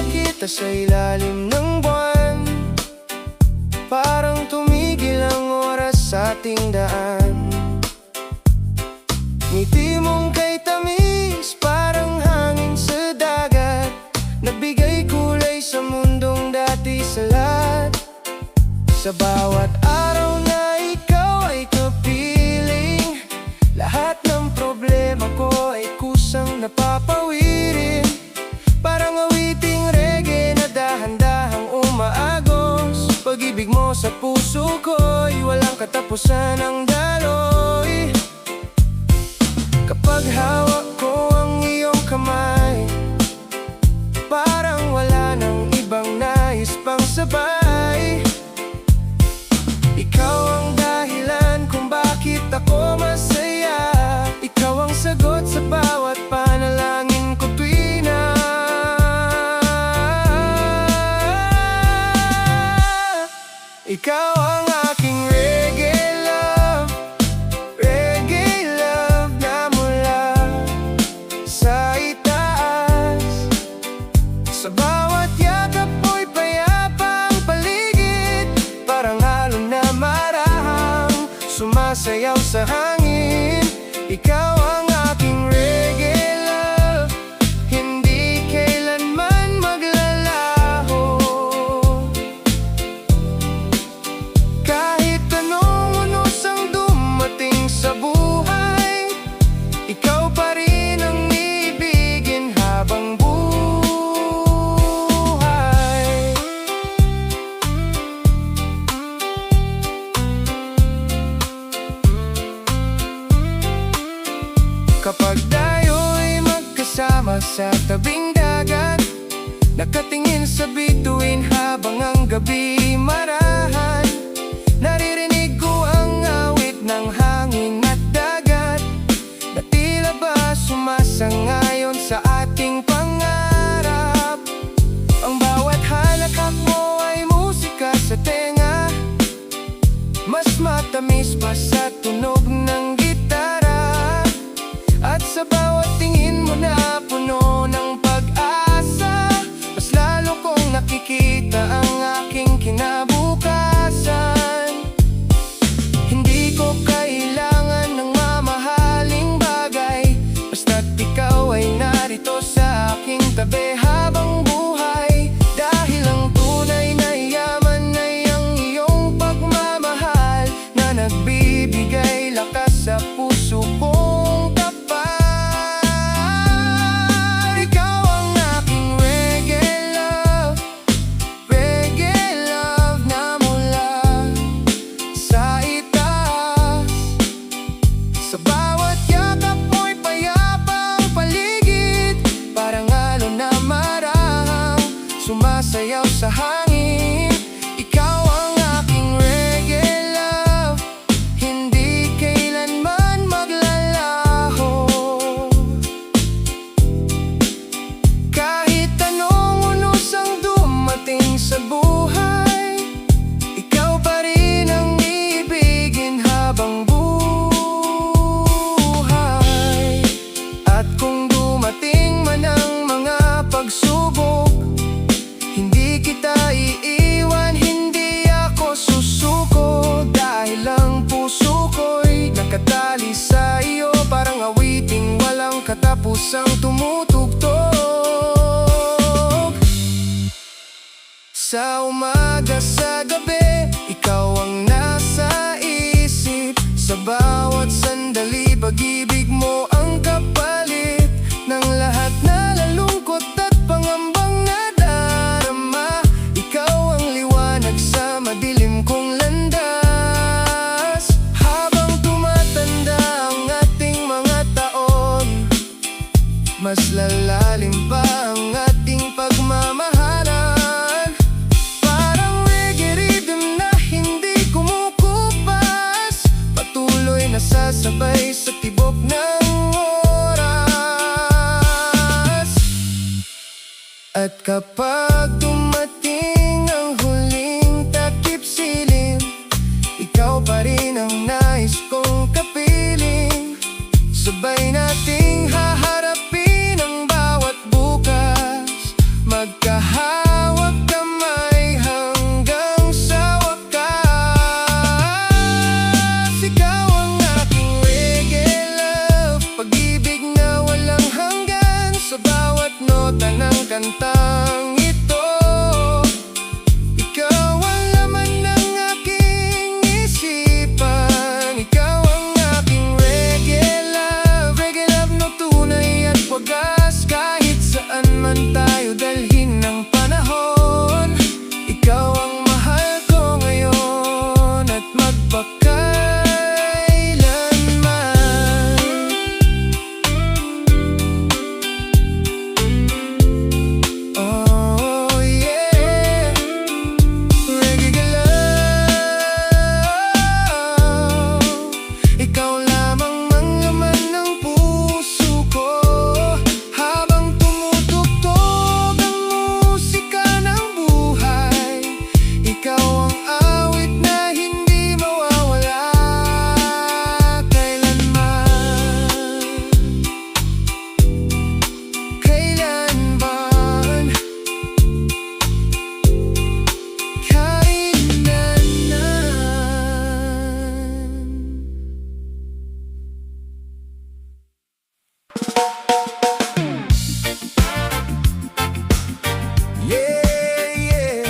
kita sa ilalim ng buwan. Parang tumigil ang oras sa ating daan. Ngiti mong kay tamis, parang hangin sa dagat. Nagbigay kulay sa mundong dati salat. Sa bawat araw na ikaw ay kapiling, lahat ng problema ko ay kusang napapawirin. Parang awiting reggae na dahan-dahang umaagos. Pag-ibig mo sa puso ko'y walang katapusan ang daloy. Kapag hawak ko ang iyong kamay, parang wala nang ibang nais pang sabay. Ikaw ang dahilan kung bakit ako masaya. Ikaw ang sagot sa bawat panalangin ko tuwi na. Ikaw ang aking reggae love, reggae love na mula sa itaas. Sa bawat yakap mo'y payapa ang paligid, parang alon na marahang sumasayaw sa hangin. Ikaw ang aking reggae love, hindi kailanman maglalaho. Kahit anong unos ang dumating sa buhay, ikaw pa rin ang iibigin habang buhay. Kapag tayo'y magkasama sa tabing dagat, nakatingin sa bituin habang ang gabi marahan, naririnig ko ang awit ng hangin at dagat, na tila ba sumasangayon sa ating pangarap. Ang bawat halakak mo ay musika sa tenga, mas matamis pa sa tunog ng gitara. At sa bawat tingin mo na puno ng pag-asa, mas lalo kong nakikita ang aking kinabukasan. Hindi ko kailangan ng mamahaling bagay, basta't ikaw ay narito sa aking tabi habang buhay. Dahil ang tunay na yaman ay ang iyong pagmamahal, na nagbibigay lakas sa puso kong sumasayaw sa hangin. Ikaw ang aking reggae love, hindi kailanman maglalaho. Kahit anong unos ang dumating sa buhay, ikaw pa rin ang iibigin habang buhay. At kung dumating man ang mga pagsubok, hindi kita iiwan, hindi ako susuko. Dahil ang puso ko'y nakatali sa iyo, parang awiting walang katapusang tumutugtog. Sa umaga, sa gabi, ikaw ang nasa isip. Sa bawat sandali, pag-ibig mo ang kapalit ng lahat na lalungkot at pangambang nadarama. Ikaw ang liwanag sa madilim kong landas. Habang tumatanda ang ating mga taon, mas lalalim pa ang ating pagmamahalan. Parang reggae rhythm na hindi kumukupas, patuloy na sasabay sa tibok ng oras. At kapag dumating ang huling takip silim, ikaw pa rin ang nais kong kapiling. Sabay nating haharapin ang bawat bukas, magkahalaman kantang ito. Ikaw ang laman ng aking isipan, ikaw ang aking reggae love no tunay at wagas. Kahit saan man tayo dalhin ng panahon, ikaw ang mahal ko ngayon at magpakailanman. Oh yeah, reggae love, ikaw lamang ang laman ng puso ko. Habang tumutugtog ang musika ng buhay, ikaw ang awit na hindi mawawala kailanman. Kailanman, yeah,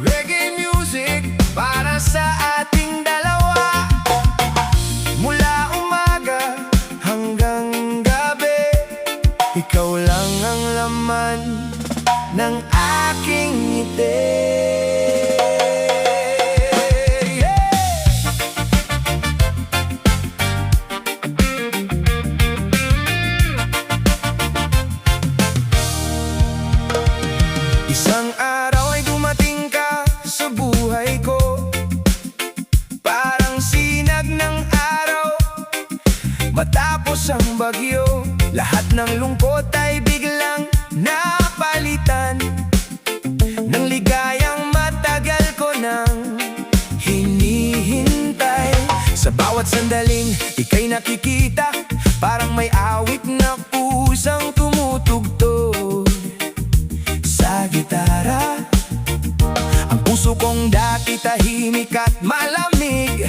reggae music para sa ating dalawa. Mula umaga hanggang gabi, ikaw lang ang laman ng aking ngiti. Isang araw ay dumating ka sa buhay ko, parang sinag ng araw matapos ang bagyo. Lahat ng lungkot ay biglang napalitan ng ligayang matagal ko nang hinihintay. Sa bawat sandaling ika'y nakikita, parang may awit na pusang tumutugtog sa gitara. Ang puso kong dati tahimik at malamig,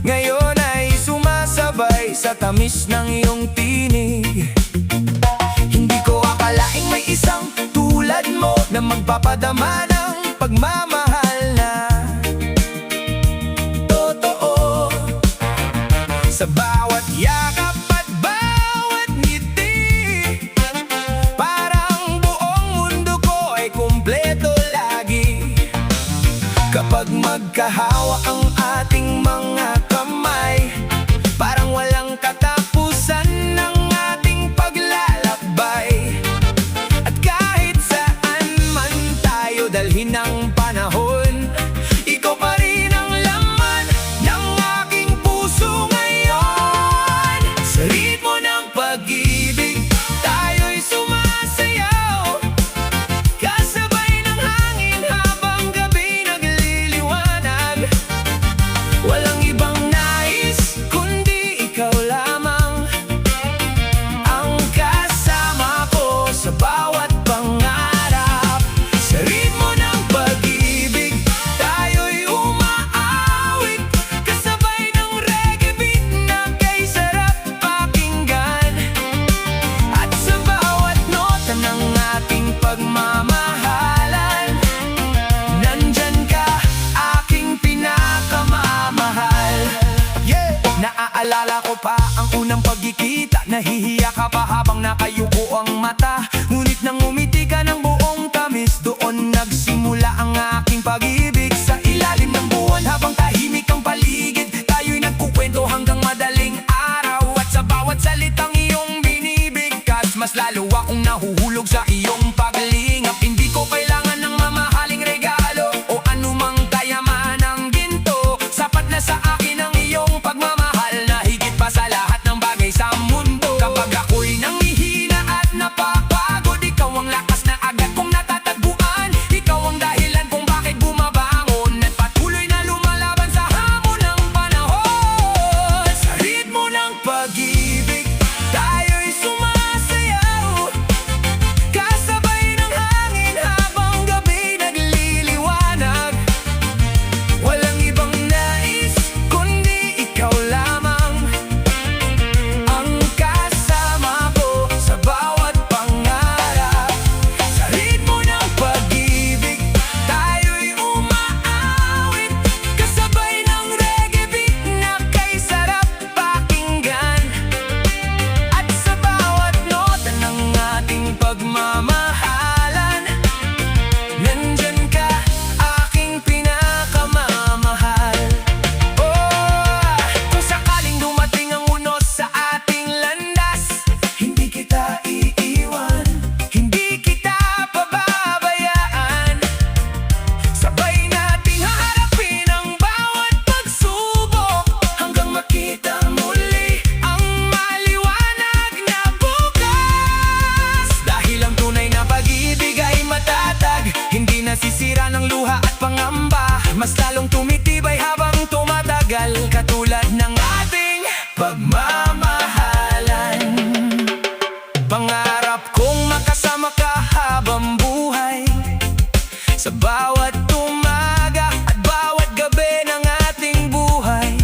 ngayon ay sumasabay sa tamis ng iyong tinig. Hindi ko akalaing may isang tulad mo na magpapadama ng pagmamahal na totoo. Sa bawat yakap at bawat ngiti, parang buong mundo ko ay kumpleto lagi. Kapag magkahawa ang ating mga kamay, parang walang katapusan ng ating paglalakbay. At kahit saan man tayo dalhin ng panahon, ikaw pa rin ang laman ng aking puso ngayon. Sa ritmo ng pag-ibig, tayo'y sumasayaw, kasabay ng hangin habang gabi nagliliwanag. Walang ibang nais kundi ikaw lamang ang kasama ko sa bawat pangarap. Sa ritmo ng pag-ibig, tayo'y umaawit, kasabay ng reggae beat na kay sarap pakinggan. At sa bawat nota ng ating pagmamahalan, nandyan ka, aking pinakamamahal. Yeah! Naaalala ko pa ang unang pagkikita, nahihiya ka pa habang nakayuko ang mata. Ngunit nang umiti ka ng buong tamis, doon nagsimula ang aking pag-ibig. Sa ilalim ng buwan habang tahimik ang paligid, tayo'y nagkukwento hanggang madaling araw. At sa bawat salitang iyong binibigkas, mas lalo akong nahuhulog sa iyong paglingap. Hindi ko kailangan ng mamahaling regalo o anumang kayamanang ginto. Sapat na sa akin ang iyong pagmamahal na higit pa sa lahat ng bagay sa mundo. Kapag ako'y nangihina at napapagod, ikaw ang lakas na agad kong natatagpuan. Ikaw ang dahilan kung bakit bumabangon at patuloy na lumalaban sa hamon ng panahon. Sa ritmo ng pag-ibig, tayo'y sumasayaw, mas lalong tumitibay habang tumatagal, katulad ng ating pagmamahalan. Pangarap kong makasama ka habang buhay, sa bawat umaga at bawat gabi ng ating buhay.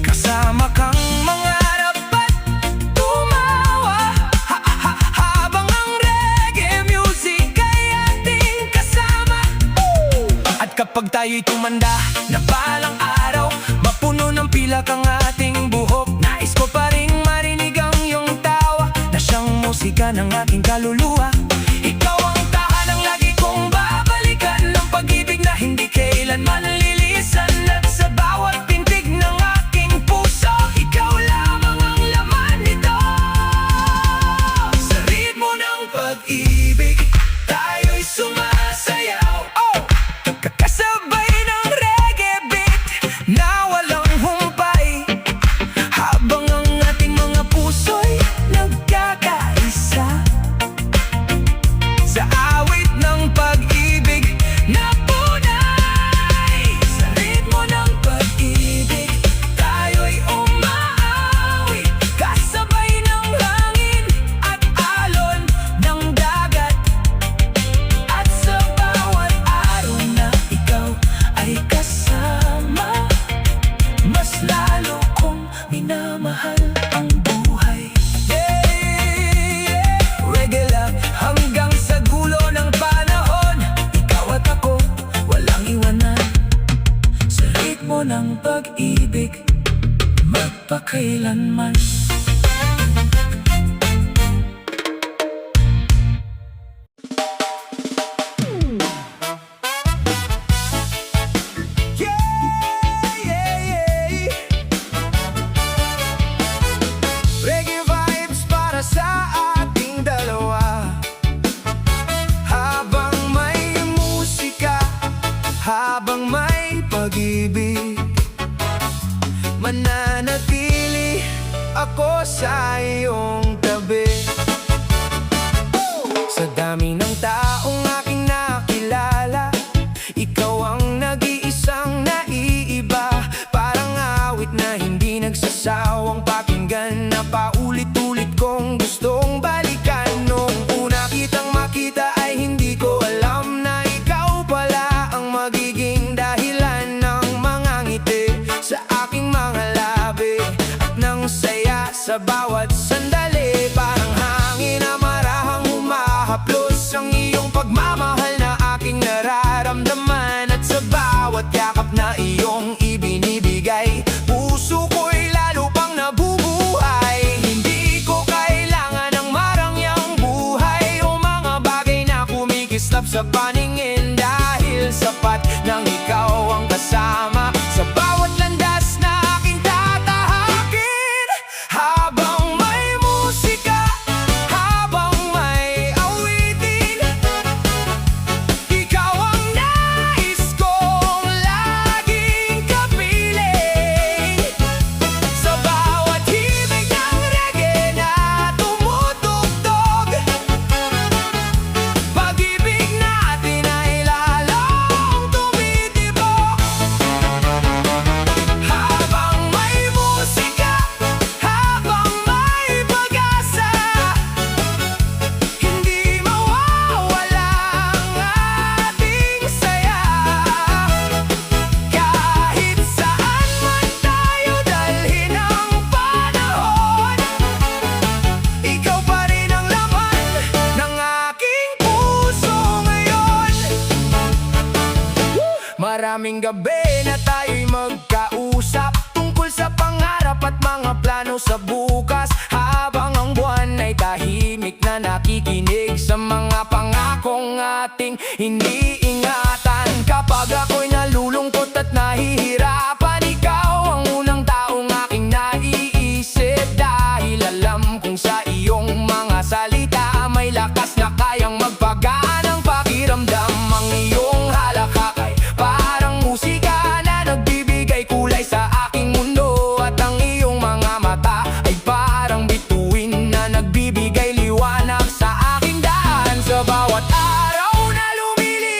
Kasama kang mangarap at tumawa, habang ang reggae music ay ating kasama. At kapag tayo'y tumanda na balang araw, mapuno ng pilak ang ating buhok, nais ko pa ring marinig ang iyong tawa na siyang musika ng aking kaluluwa. Ikaw ang tahanang lagi kong babalikan, ng pag-ibig na hindi kailanman lilisan. At sa bawat pintig ng aking puso, ikaw lamang ang laman nito. Sa ritmo ng pag-ibig, tayo'y sumasayaw, kasabay ng reggae beat na walang humpay, habang ang ating mga puso'y nagkakaisa. Sa awit ng pag-ibig na tunay, sa ritmo ng pag-ibig, tayo'y umaawit, kasabay ng hangin at alon ng dagat. At sa bawat araw na ikaw ay kasama, mas lalo kong minamahal ang buhay. Reggae love hanggang sa gulo ng panahon, ikaw at ako walang iwanan. Sa ritmo ng pag-ibig, magpakailanman. Reggae vibes para sa ating dalawa, habang may musika, habang may pag-ibig, mananatili ako sa iyong tabi. Sa dami ng taong aking nakilala, ikaw ang nag-iisang naiiba, parang awit na hindi nagsasawang pakinggan, na paulit-ulit kong gustong balikan. Nung una kitang makita ay hindi ko alam na ikaw pala ang magiging dahilan ng mga ngiti sa aking mga labi, at ng saya sa bawat sandali. Parang hangin na marahang humahaplos, ang iyong pagmamahal na aking nararamdaman. At sa bawat yakap na iyong ibinibigay, puso ko'y lalo pang nabubuhay. Hindi ko kailangan ng marangyang buhay o mga bagay na kumikislap sa paningin, dahil sapat nang ikaw ang kasama sa bawat landas na aking tatahakin. Habang may musika, habang may awitin, ikaw ang nais kong laging kapiling. Sa bawat himig ng reggae na tumutugtog, pag-ibig natin ay lalong tumitibok. Habang may musika, habang may pag-asa, hindi mawawala ang ating saya. Kahit saan man tayo dalhin ang panahon, ikaw pa rin ang laman ng aking puso ngayon. Maraming gabi na tayo'y magkausap tungkol sa pangarap at mga plano sa bukas, habang ang buwan ay tahimik na nakikinig sa mga pangakong ating iniingatan. Kapag ako'y nalulungkot at nahihirapan, ikaw ang unang taong aking naiisip, dahil alam kong sa iyong mga salita may lakas na kayang magpagaan ang pakiramdam. Ang iyong halakhak ay parang musika na nagbibigay kulay sa aking mundo, at ang iyong mga mata ay parang bituin na nagbibigay liwanag sa aking daan. Sa bawat araw na lumilipas,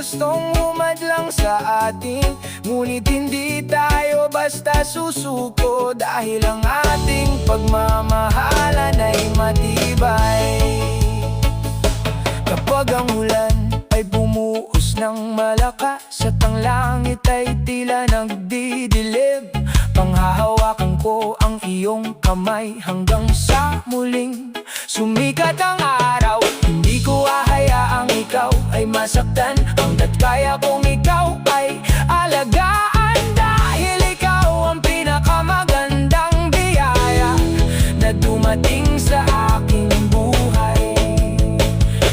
gustong humadlang sa atin, ngunit hindi tayo basta susuko, dahil ang ating pagmamahalan ay matibay. Kapag ang ulan ay bumuhos ng malakas at ang langit ay tila nagdidilim, panghahawakan ko ang iyong kamay hanggang sa muling sumikat ang araw. Hindi ko hahayaang ikaw ay masaktan, hanggat kaya kong ikaw ay alagaan, dahil ikaw ang pinakamagandang biyaya na dumating sa aking buhay.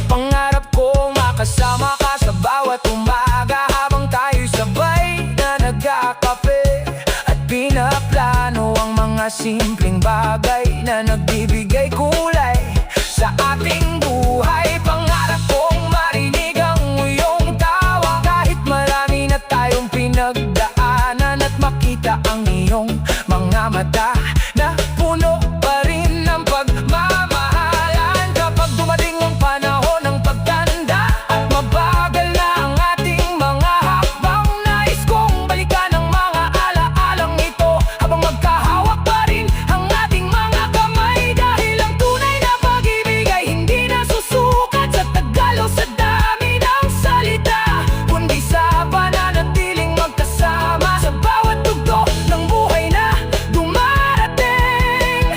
Pangarap ko makasama ka sa bawat umaga, habang tayo'y sabay na nagkakape at pinaplano ang mga simpleng bagay na nagbibigay kulay sa ating buhay. Pangarap kong marinig ang iyong tawa, kahit marami na tayong pinagdaanan, at makita ang iyong mga mata na puno pa rin ng pagmamahalan. Kapag dumating ang panahon ng pagtanda at mabagal na ang ating mga hakbang, nais kong balikan ang mga alaalang ito, habang magkahawak pa rin ang ating mga kamay, dahil ang tunay na pag-ibig ay hindi nasusukat sa tagal o sa dami ng salita, kundi sa pananatiling magkasama sa bawat tugtog ng buhay na dumarating.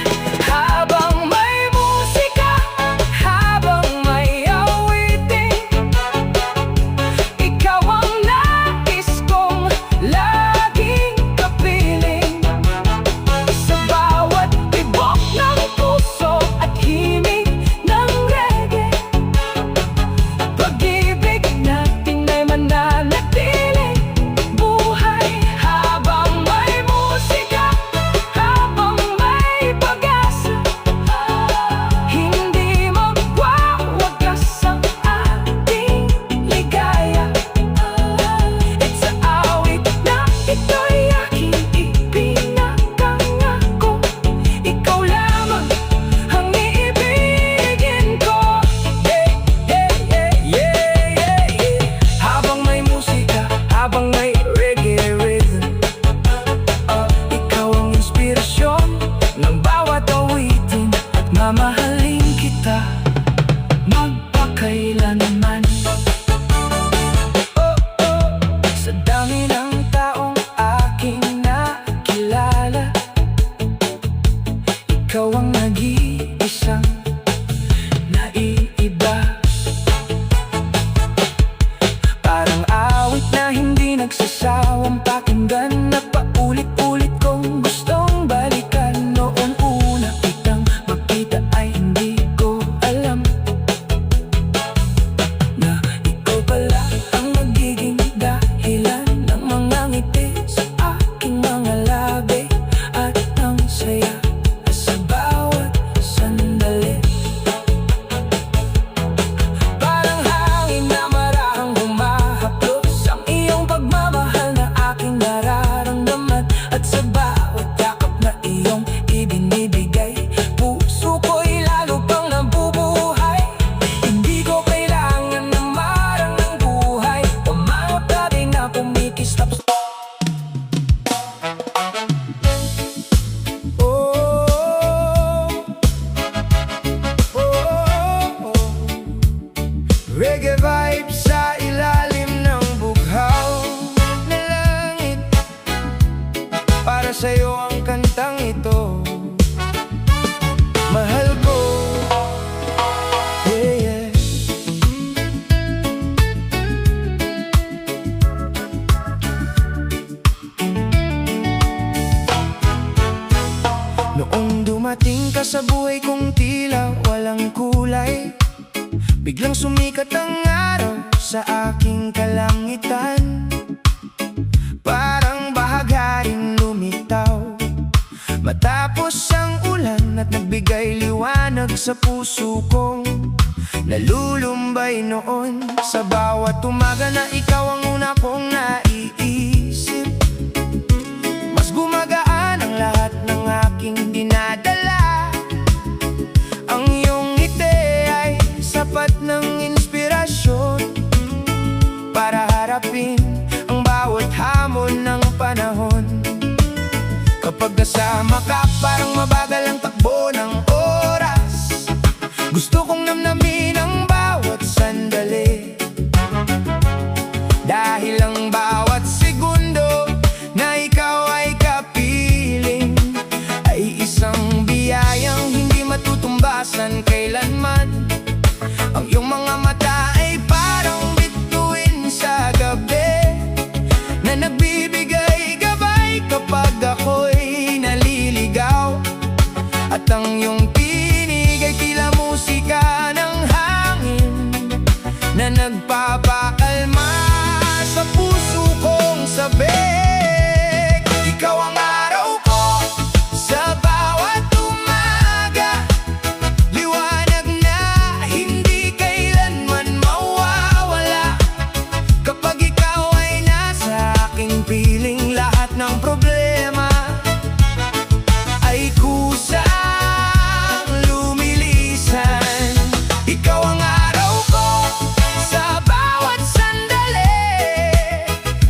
Habang may musika, habang may awiting, ikaw ang nais kong laging kapiling. Sa bawat tibok ng puso at himig ng reggae, pag-ibig natin ay mananatiling buhay. Habang may musika, habang may pag-asa, hindi magwawagas ang ating ligaya. At sa awit na ito'y aking ipinakangako, ikaw lamang ang iibigin ko. Habang may musika, habang may reggae rhythm, ikaw ang inspirasyon ng bawat awitin, at mamahalin kita magpakailanman. Sa dami ng taong aking nakilala, ikaw ang nag-iisang naiiba. Parang awit na hindi nagsasawang pakinggan, na paulit-ulit kong gustong balikan. Noon una kitang makita ay hindi ko alam na ikaw pala ang magiging dahilan ng mga ngiti sa aking mga labi, at ang saya sa bawat sandali. Parang hangin na marahang humahaplos, ang iyong pagmamahal na aking nararamdaman, at sa bawat yakap na iyong ibinibigay, puso ko'y lalo pang nabubuhay. Hindi ko kailangan na marang ng buhay o mga bagay na pumikislap. Reggae vibes sa ilalim ng bughaw na langit, para sa'yo ang kantang ito, mahal ko. Yeah, yeah. Noong dumating ka sa buhay kong tila walang kulay, biglang sumikat ang araw sa aking kalangitan, parang bahaga rin lumitaw matapos ang ulan, at nagbigay liwanag sa puso kong nalulumbay noon. Sa bawat umaga na ikaw ang una kong naiisip, mas gumagaan ang lahat ng aking dinadala. Ang iyong ngiti ay sapat ng inspirasyon para harapin ang bawat hamon ng panahon. Kapag kasama ka, parang mabagal ang takbo ng oras. Gusto kong namnamin ang bawat sandali, dahil ang bawat segundo na ikaw ay kapiling ay isang biyayang hindi matutumbasan kailanman. Ang iyong mga mata ay parang bituin sa gabi na nagbibigay gabay kapag ako'y naliligaw. At ang iyong tinig ay tila musika ng hangin na nagpapakalma sa puso kong sabik. Ikaw ang araw ko sa bawat umaga, liwanag na hindi kailanman mawawala. Kapag ikaw ay nasa aking piling, lahat ng problema ay kusang lumilisan. Ikaw ang araw ko sa bawat sandali,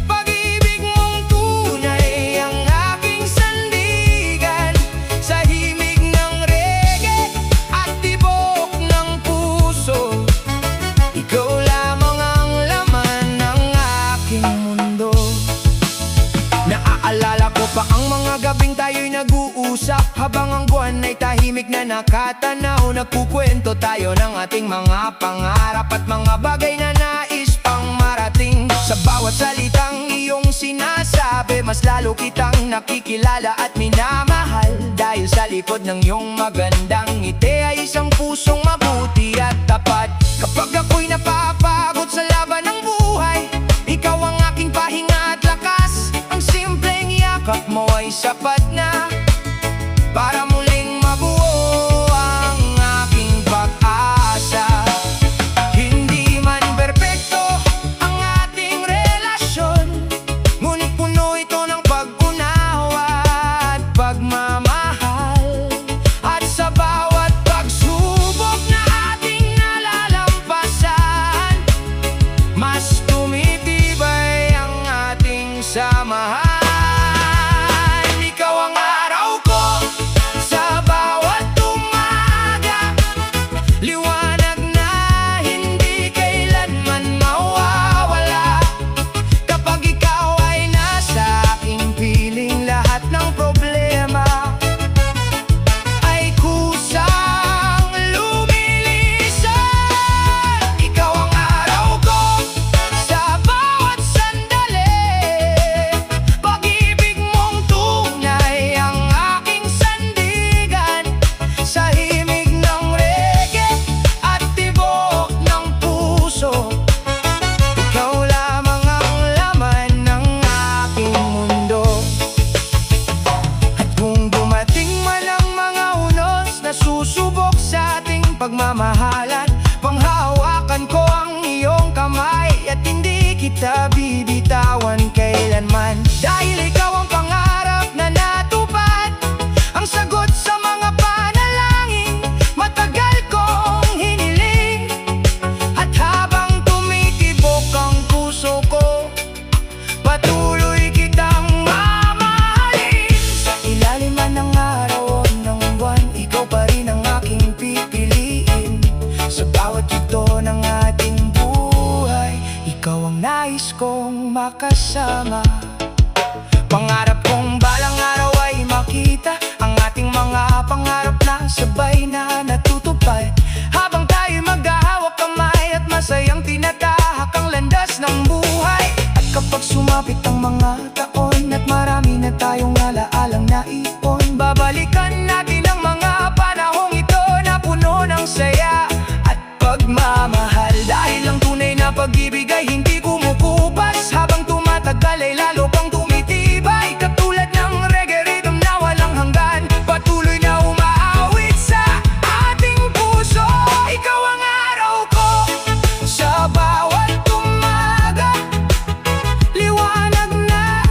pag-ibig mong tunay ang aking sandigan. Sa himig ng reggae at tibok ng puso, ikaw lamang ang laman ng aking mundo. Naaalala ko pa ang mga gabing tayo'y nag-uusap, habang ang buwan ay tahimik na nakatanaw. Nagkukwento tayo ng ating mga pangarap at mga bagay na nais pang marating. Sa bawat salitang iyong sinasabi, mas lalo kitang nakikilala at minamahal. Dahil sa likod ng iyong magandang ngiti ay isang pusong mabuti at tapat. Kapag ako'y napapagod sa laban ng buhay, ikaw ang aking pahinga at lakas. Ang simpleng yakap mo ay sapat na para muling mabuo ang aking pag-asa. Hindi man perpekto ang ating relasyon, ngunit puno ito ng pag-unawa at pagmamahal. At sa bawat pagsubok na ating nalalampasan, mas tumitibay ang ating samahan. Ikaw ang araw ko sa bawat umaga, liwanag na hindi kailanman mawawala. Kapag ikaw ay nasa aking piling, lahat ng problema ay kusang lumilisan. Ikaw ang araw ko sa bawat sandali, pag-ibig mong tunay ang aking sandigan. Sa himig ng reggae at tibok ng puso, ikaw lamang ang laman ng aking mundo. At kung dumating man ang mga unos na susubok sa ating pagmamahalan, panghawakan ko ang iyong kamay at hindi kita bibitawan kailanman. Dahil ikaw ang pangarap na natupad, ang sagot sa mga panalangin matagal kong hiniling. At habang tumitibok ang puso ko, patuloy kitang mamahalin. Sa ilalim man ng araw o ng buwan, ikaw pa rin ang aking pipiliin. Sa bawat yugto ng ating buhay, ikaw ang nais kong makasama. Pangarap kong balang araw ay makita ang ating mga pangarap na sabay na natutupad. Habang tayo maghahawak kamay at masayang tinatahak ang landas ng buhay. At kapag sumapit ang mga taon at marami na tayong alaalang naipon, babalikan natin ang mga panahong ito na puno ng saya at pagmamahal. Dahil ang tunay na pag-ibig ay hindi kumukupas, habang tumatagal ay lalo pang tumitibay. Katulad ng reggae rhythm na walang hanggan, patuloy na umaawit sa ating puso. Ikaw ang araw ko sa bawat umaga, liwanag na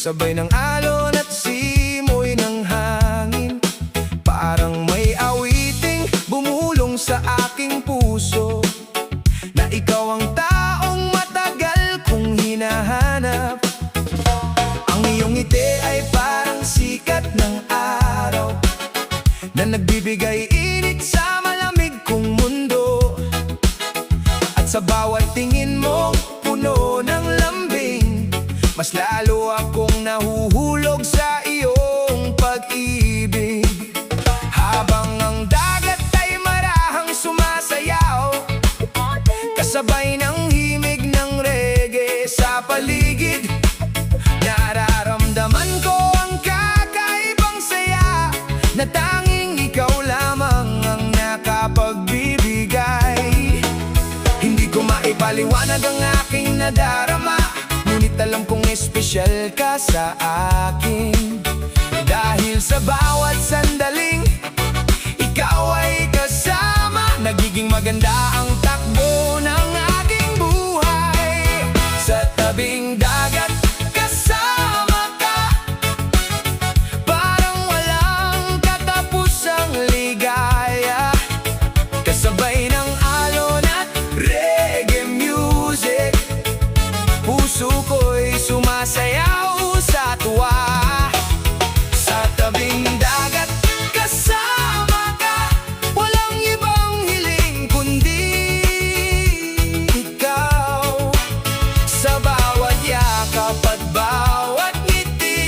kasabay ng alon at simoy ng hangin. Parang may awiting bumulong sa aking puso, na ikaw ang taong matagal kong hinahanap. Ang iyong ngiti ay parang sikat ng araw, na nagbibigay init sa malamig kong mundo. At sa bawat tingin mo puno ng lambing, mas lalo akong nahuhulog sa iyong pag-ibig. Habang ang dagat ay marahang sumasayaw, kasabay ng himig ng reggae sa paligid, nararamdaman ko ang kakaibang saya, na tanging ikaw lamang ang nakapagbibigay. Hindi ko maipaliwanag ang aking nadarama, ngunit alam kong espesyal ka sa akin. Dahil sa bawat sandaling ikaw ay kasama, nagiging maganda ang takbo ng aking buhay. Sa tabing dagat kasama ka, parang walang katapusang ligaya. Kasabay ng alon at reggae music, puso ko'y sumasayaw sa tuwa. Sa tabing dagat kasama ka, walang ibang hiling kundi ikaw. Sa bawat yakap at bawat ngiti,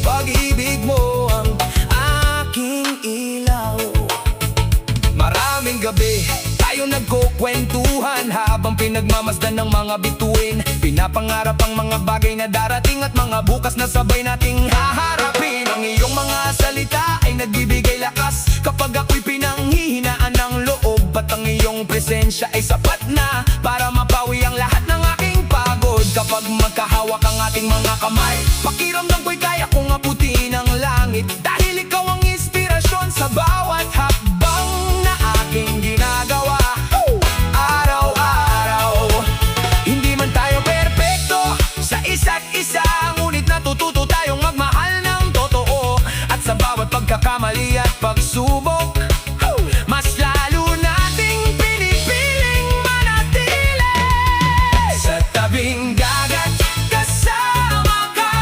pag-ibig mo ang aking ilaw. Maraming gabi tayo nagkukwentuhan, habang pinagmamasdan ng mga bituin. Pinapangarap ang mga bagay na darating at mga bukas na sabay nating haharapin. Ang iyong mga salita ay nagbibigay lakas kapag ako'y pinanghihinaan ng loob. At ang iyong presensya ay sapat na para mapawi ang lahat ng aking pagod. Kapag magkahawak ang ating mga kamay, pakiramdam ko'y kaya kong abutin ang langit. Dahil ikaw ang inspirasyon sa bawat hakbang na aking ginagawa. Araw-araw, hindi man tayo perpekto sa isa't isa, ngunit natututo tayong magmahal ng totoo. At sa bawat pagkakamali at pagsubok, mas lalo nating pinipiling manatili. Sa tabing dagat kasama ka,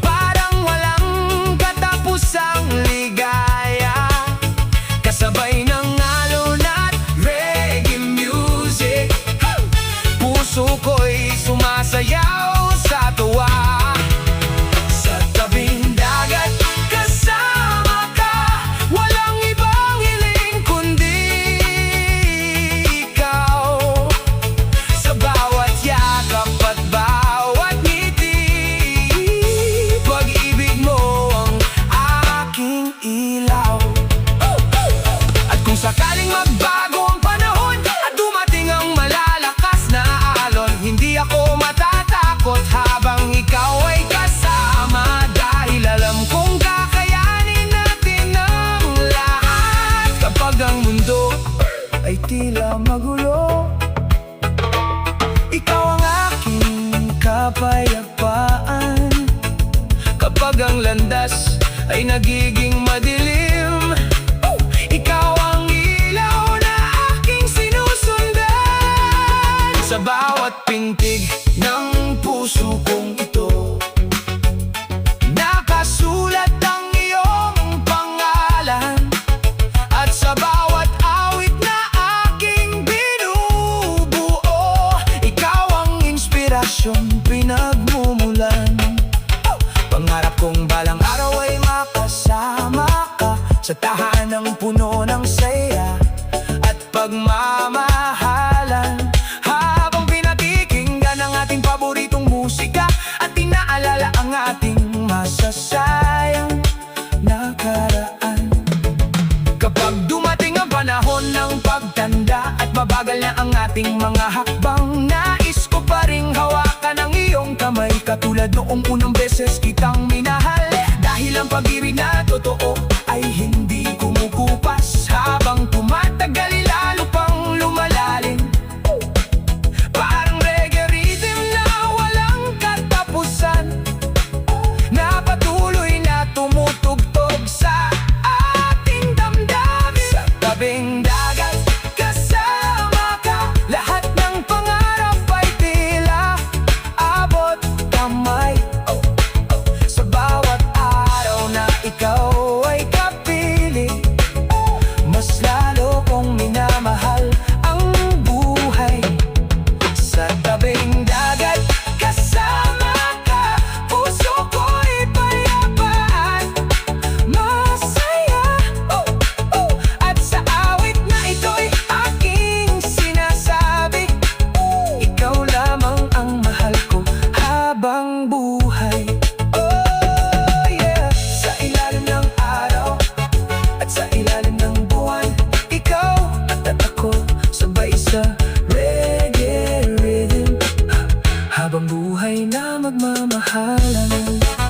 parang walang katapusang ligaya. Kasabay ng alon at reggae music, puso ko'y sumasayaw sa tuwa. Sa tabing dagat kasama ka, walang ibang hiling kundi ikaw. Sa bawat yakap at bawat ngiti, pag-ibig mo ang aking ilaw. At kung sakaling magbago ang panahon at dumating ang malalakas na alon, hindi ako matatakot habang ikaw ay kasama. Dahil alam kong kakayanin natin ang lahat. Kapag ang mundo ay tila magulo, ikaw ang aking kapayapaan. Kapag ang landas ay nagiging madilim, ikaw ang ilaw na aking sinusundan. Sa bawat pintig ng puso kong ito, nakasulat ang iyong pangalan. At sa bawat awit na aking binubuo, ikaw ang inspirasyon pinagmumulan. Pangarap kong balang araw ay makasama ka sa tahanang puno ng saya at pagmamahalan. Habang pinakikinggan ang ating paboritong musika at inaalala ang ating masasayang nakaraan. Kapag dumating ang panahon ng pagtanda at mabagal na ang ating mga hakbang, nais ko pa ring hawakan ang iyong kamay, katulad noong unang beses kitang minahal. Dahil ang pag-ibig na totoo ay hindi kumukupas, habang tumatagal lalo pang lumalalim. Parang reggae rhythm na walang kata habang buhay na magmamahalan.